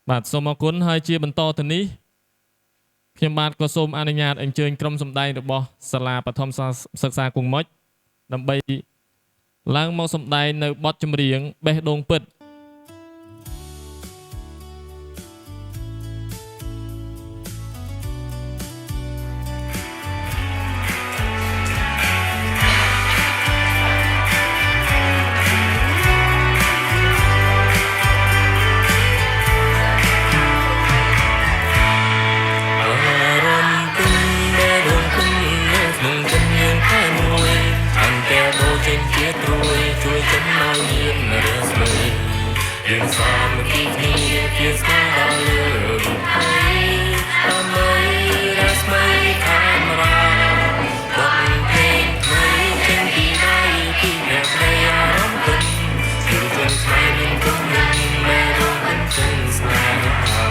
បាទសូមអរគុណហើយជាបន្តទៅនេះខ្ញុំបាទក៏សូមអនុញ្ញាតអញ្ជើញក្រុមសម្ដែងរបស់សាលាបឋមសិក្សាគង់មុចដើម្បីឡើងមកសម្ដែងនៅបទចម្រៀងបេះដូងពិតជួយចំណាយមានរឿងស្មីយើងសាមគ្គីគ្នាជាស្មារតីលើរូបហើយដើម្បីរស្មីកាមេរ៉ាបងเพลงថ្មីចេញពីដៃពីអ្នកស្រីអារម្មណ៍ពិតជួបជុំស្មីមានគុំនឹងមែរងពេញស្នេហា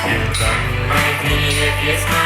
យើងកាន់តែគ្នាជាស្មា